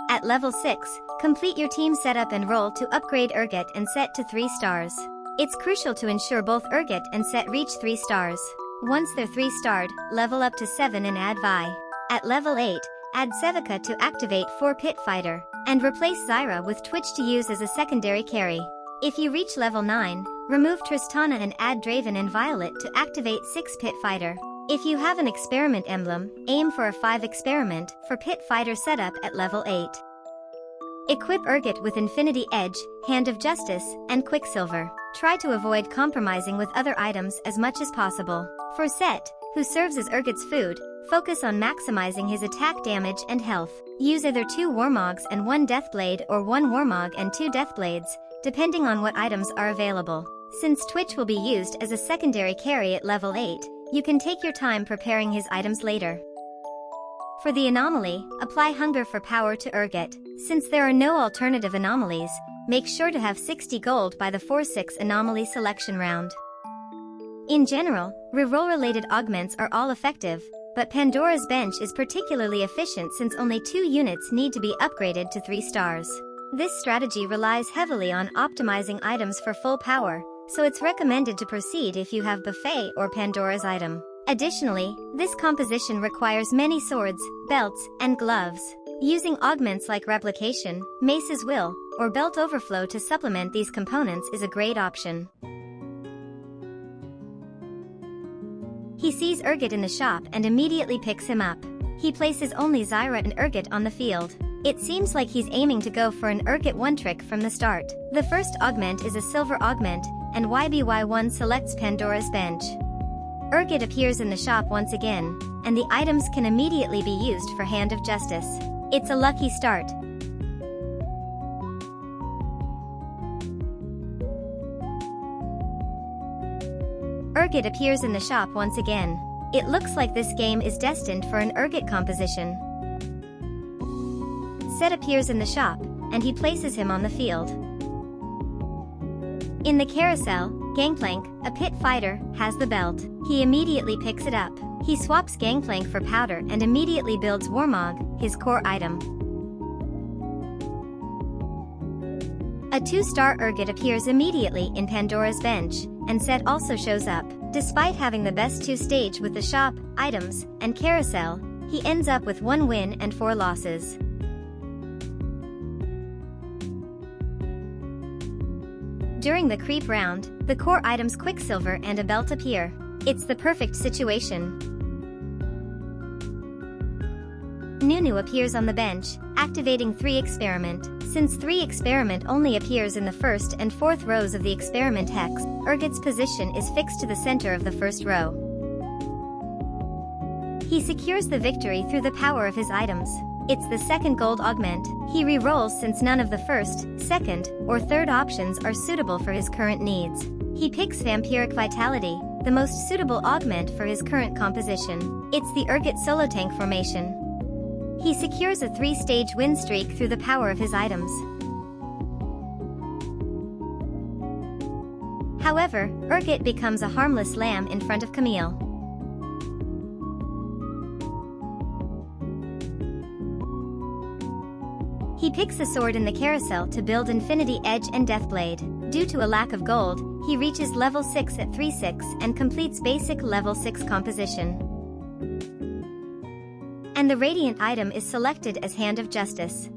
At level 6, complete your team setup and roll to upgrade Urgot and Set to 3 stars. It's crucial to ensure both Urgot and Set reach 3 stars. Once they're 3-starred, level up to 7 and add Vi. At level 8, add Sevika to activate 4 Pit Fighter, and replace Zyra with Twitch to use as a secondary carry. If you reach level 9, remove Tristana and add Draven and Violet to activate 6 Pit Fighter. If you have an experiment emblem, aim for a 5 experiment for Pit Fighter setup at level 8. Equip Urgot with Infinity Edge, Hand of Justice, and Quicksilver. Try to avoid compromising with other items as much as possible. For Set, who serves as Urgot's food, focus on maximizing his attack damage and health. Use either 2 Warmogs and 1 Deathblade or 1 Warmog and 2 Deathblades, depending on what items are available. Since Twitch will be used as a secondary carry at level 8, you can take your time preparing his items later. For the anomaly, apply Hunger for Power to Urgot. Since there are no alternative anomalies, make sure to have 60 gold by the 4-6 anomaly selection round. In general, reroll-related augments are all effective, but Pandora's Bench is particularly efficient since only 2 units need to be upgraded to 3 stars. This strategy relies heavily on optimizing items for full power, so it's recommended to proceed if you have Buffet or Pandora's item. Additionally, this composition requires many swords, belts, and gloves. Using augments like Replication, Mace's Will, or Belt Overflow to supplement these components is a great option. He sees Urgot in the shop and immediately picks him up. He places only Zyra and Urgot on the field. It seems like he's aiming to go for an Urgot 1 trick from the start. The first augment is a silver augment, and YBY1 selects Pandora's Bench. Urgot appears in the shop once again, and the items can immediately be used for Hand of Justice. It's a lucky start. Urgot appears in the shop once again. It looks like this game is destined for an Urgot composition. Set appears in the shop, and he places him on the field. In the carousel, Gangplank, a pit fighter, has the belt. He immediately picks it up. He swaps Gangplank for Powder and immediately builds Warmog, his core item. A 2-star Urgot appears immediately in Pandora's Bench, and Set also shows up. Despite having the best 2 stage with the shop, items, and carousel, he ends up with 1 win and 4 losses. During the creep round, the core items Quicksilver and a belt appear. It's the perfect situation. Nunu appears on the bench, activating 3 experiment. Since 3 experiment only appears in the first and 4th rows of the experiment hex, Urgot's position is fixed to the center of the first row. He secures the victory through the power of his items. It's the second gold augment. He re-rolls since none of the first, second, or third options are suitable for his current needs. He picks Vampiric Vitality, the most suitable augment for his current composition. It's the Urgot solo tank formation. He secures a 3-stage win streak through the power of his items. However, Urgot becomes a harmless lamb in front of Camille. He picks a sword in the carousel to build Infinity Edge and Deathblade. Due to a lack of gold, he reaches level 6 at 3-6 and completes basic level 6 composition. And the Radiant item is selected as Hand of Justice.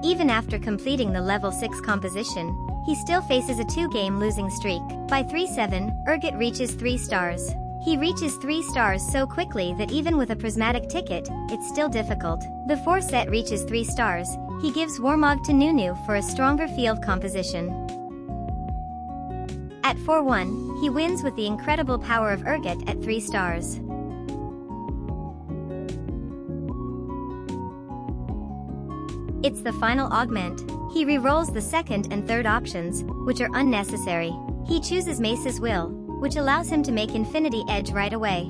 Even after completing the level 6 composition, he still faces a 2-game losing streak. By 3-7, Urgot reaches 3 stars. He reaches 3 stars so quickly that even with a prismatic ticket, it's still difficult. Before Set reaches 3 stars, he gives Warmog to Nunu for a stronger field composition. At 4-1, he wins with the incredible power of Urgot at 3 stars. It's the final augment. He re-rolls the second and third options, which are unnecessary. He chooses Mace's Will, which allows him to make Infinity Edge right away.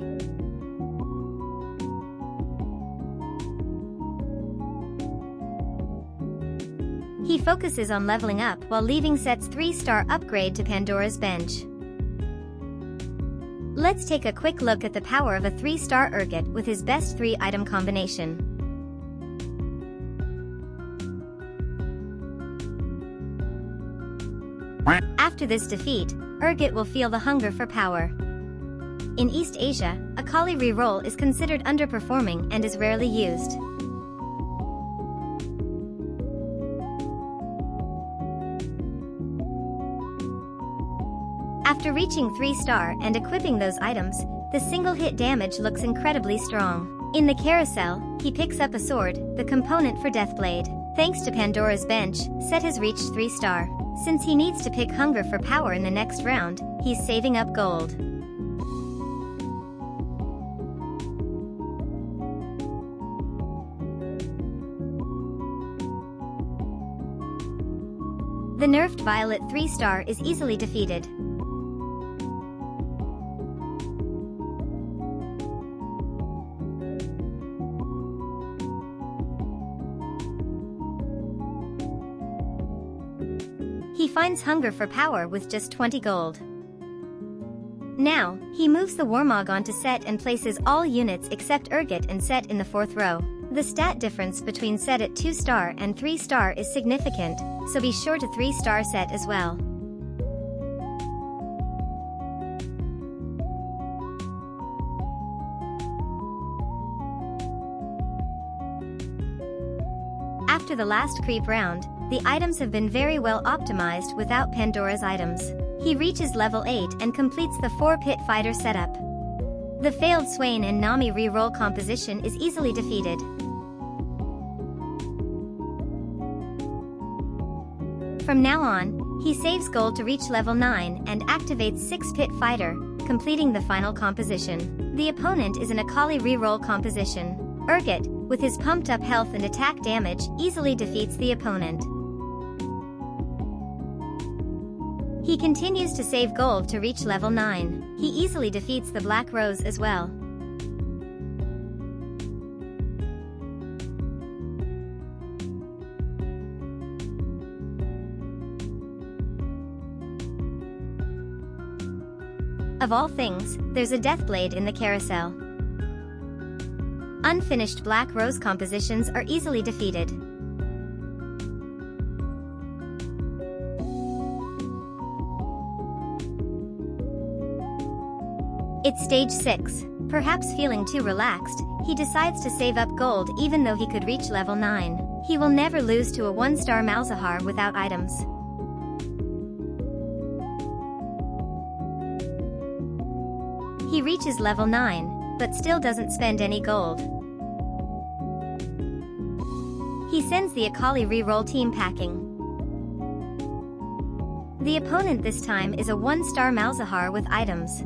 He focuses on leveling up while leaving Set's 3-star upgrade to Pandora's Bench. Let's take a quick look at the power of a 3-star Urgot with his best 3-item combination. After this defeat, Urgot will feel the hunger for power. In East Asia, Akali Reroll is considered underperforming and is rarely used. After reaching 3-star and equipping those items, the single-hit damage looks incredibly strong. In the carousel, he picks up a sword, the component for Deathblade. Thanks to Pandora's Bench, Set has reached 3-star. Since he needs to pick hunger for power in the next round, he's saving up gold. The nerfed Violet 3-star is easily defeated. He finds hunger for power with just 20 gold. Now, he moves the Warmog onto Set and places all units except Urgot and Set in the 4th row. The stat difference between Set at 2-star and 3-star is significant, so be sure to 3-star Set as well. After the last creep round, the items have been very well optimized without Pandora's items. He reaches level 8 and completes the 4-pit fighter setup. The failed Swain and Nami reroll composition is easily defeated. From now on, he saves gold to reach level 9 and activates 6-pit fighter, completing the final composition. The opponent is an Akali reroll composition. Urgot, with his pumped-up health and attack damage, easily defeats the opponent. He continues to save gold to reach level 9. He easily defeats the Black Rose as well. Of all things, there's a Deathblade in the carousel. Unfinished Black Rose compositions are easily defeated. It's stage 6. Perhaps feeling too relaxed, he decides to save up gold even though he could reach level 9. He will never lose to a 1-star Malzahar without items. He reaches level 9, but still doesn't spend any gold. He sends the Akali reroll team packing. The opponent this time is a 1-star Malzahar with items.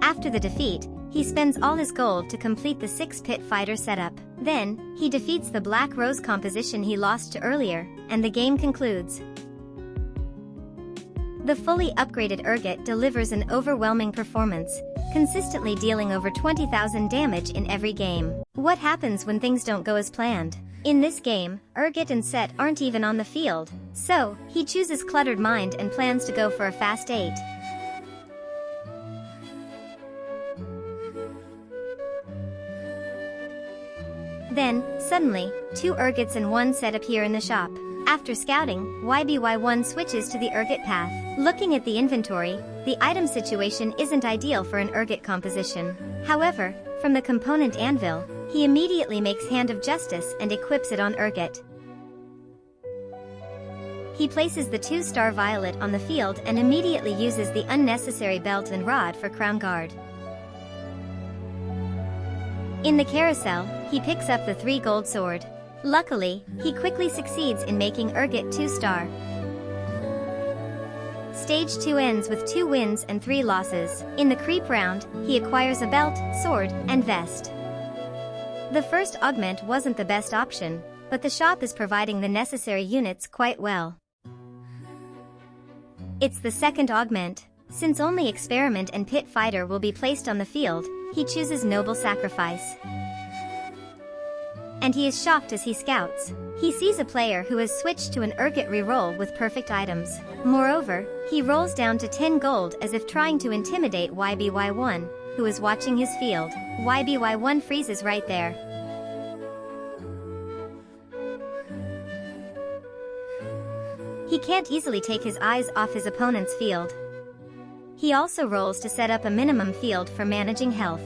After the defeat, he spends all his gold to complete the 6-pit fighter setup. Then, he defeats the Black Rose composition he lost to earlier, and the game concludes. The fully upgraded Urgot delivers an overwhelming performance, consistently dealing over 20,000 damage in every game. What happens when things don't go as planned? In this game, Urgot and Set aren't even on the field, so he chooses Cluttered Mind and plans to go for a fast 8. Then, suddenly, 2 Urgots and 1 Set appear in the shop. After scouting, YBY1 switches to the Urgot path. Looking at the inventory, the item situation isn't ideal for an Urgot composition. However, from the component anvil, he immediately makes Hand of Justice and equips it on Urgot. He places the 2-star Violet on the field and immediately uses the unnecessary belt and rod for Crown Guard. In the carousel, he picks up the 3 gold sword. Luckily, he quickly succeeds in making Urgot 2-star. Stage 2 ends with 2 wins and 3 losses. In the creep round, he acquires a belt, sword, and vest. The first augment wasn't the best option, but the shop is providing the necessary units quite well. It's the second augment. Since only Experiment and Pit Fighter will be placed on the field, he chooses Noble Sacrifice. And he is shocked as he scouts. He sees a player who has switched to an Urgot reroll with perfect items. Moreover, he rolls down to 10 gold as if trying to intimidate YBY1, who is watching his field. YBY1 freezes right there. He can't easily take his eyes off his opponent's field. He also rolls to set up a minimum field for managing health.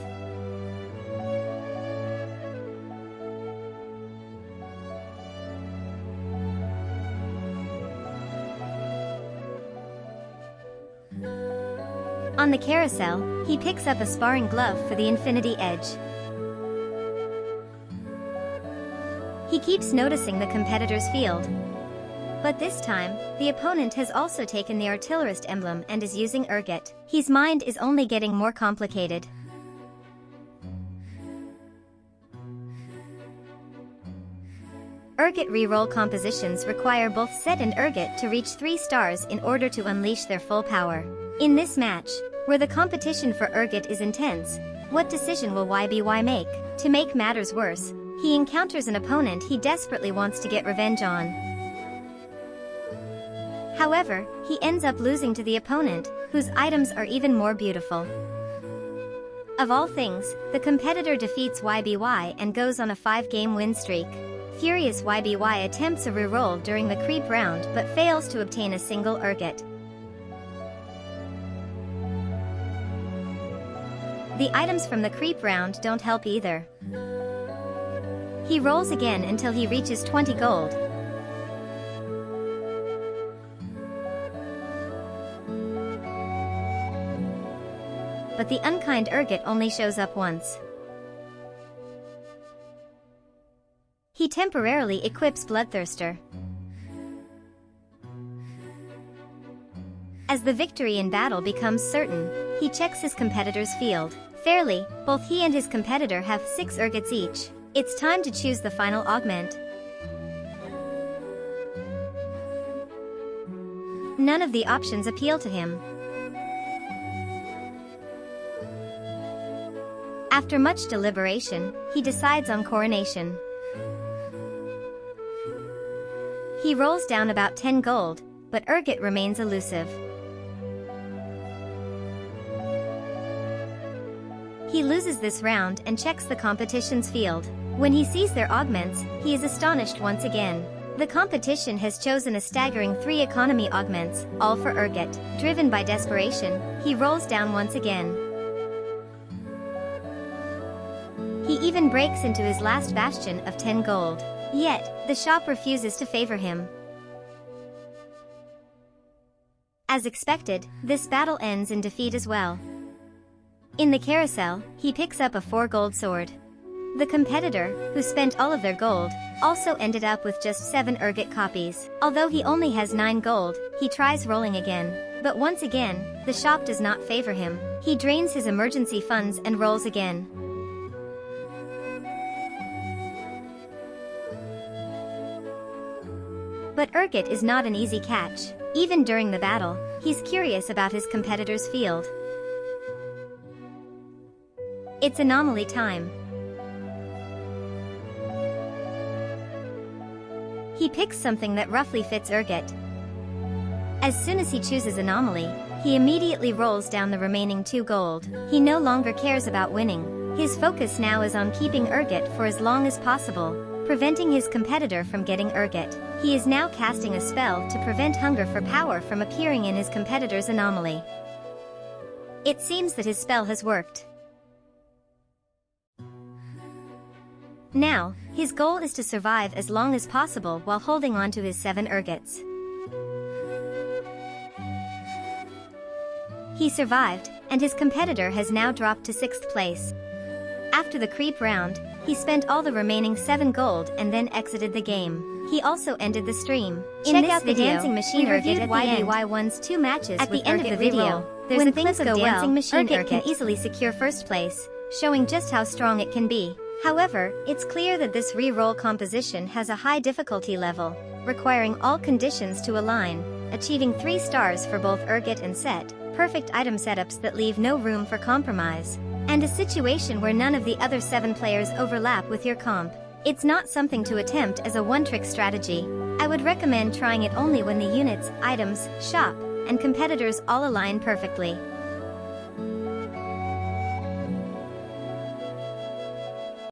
On the carousel, he picks up a sparring glove for the Infinity Edge. He keeps noticing the competitor's field. But this time, the opponent has also taken the Artillerist emblem and is using Urgot. His mind is only getting more complicated. Urgot reroll compositions require both Set and Urgot to reach 3 stars in order to unleash their full power. In this match, where the competition for Urgot is intense, what decision will YBY make? To make matters worse, he encounters an opponent he desperately wants to get revenge on. However, he ends up losing to the opponent, whose items are even more beautiful. Of all things, the competitor defeats YBY and goes on a 5-game win streak. Furious YBY attempts a reroll during the creep round but fails to obtain a single Urgot. The items from the creep round don't help either. He rolls again until he reaches 20 gold. But the unkind Urgot only shows up once. He temporarily equips Bloodthirster. As the victory in battle becomes certain, he checks his competitor's field. Fairly, both he and his competitor have 6 Urgots each. It's time to choose the final augment. None of the options appeal to him. After much deliberation, he decides on Coronation. He rolls down about 10 gold, but Urgot remains elusive. He loses this round and checks the competition's field. When he sees their augments, he is astonished once again. The competition has chosen a staggering 3 economy augments, all for Urgot. Driven by desperation, he rolls down once again. He even breaks into his last bastion of 10 gold. Yet, the shop refuses to favor him. As expected, this battle ends in defeat as well. In the carousel, he picks up a 4 gold sword. The competitor, who spent all of their gold, also ended up with just 7 Urgot copies. Although he only has 9 gold, he tries rolling again. But once again, the shop does not favor him. He drains his emergency funds and rolls again. But Urgot is not an easy catch. Even during the battle, he's curious about his competitor's field. It's anomaly time. He picks something that roughly fits Urgot. As soon as he chooses anomaly, he immediately rolls down the remaining 2 gold. He no longer cares about winning. His focus now is on keeping Urgot for as long as possible, preventing his competitor from getting Urgot. He is now casting a spell to prevent hunger for power from appearing in his competitor's anomaly. It seems that his spell has worked. Now, his goal is to survive as long as possible while holding on to his 7 Urgots. He survived, and his competitor has now dropped to 6th place. After the creep round, he spent all the remaining 7 gold and then exited the game. He also ended the stream. Check out the dancing machine Urgot at YBY1's 2 matches. At the end of the video, there's a clip of dancing machine Urgot can easily secure 1st place, showing just how strong it can be. However, it's clear that this reroll composition has a high difficulty level, requiring all conditions to align, achieving 3 stars for both Urgot and Set, perfect item setups that leave no room for compromise. And a situation where none of the other 7 players overlap with your comp. It's not something to attempt as a one-trick strategy. I would recommend trying it only when the units, items, shop, and competitors all align perfectly.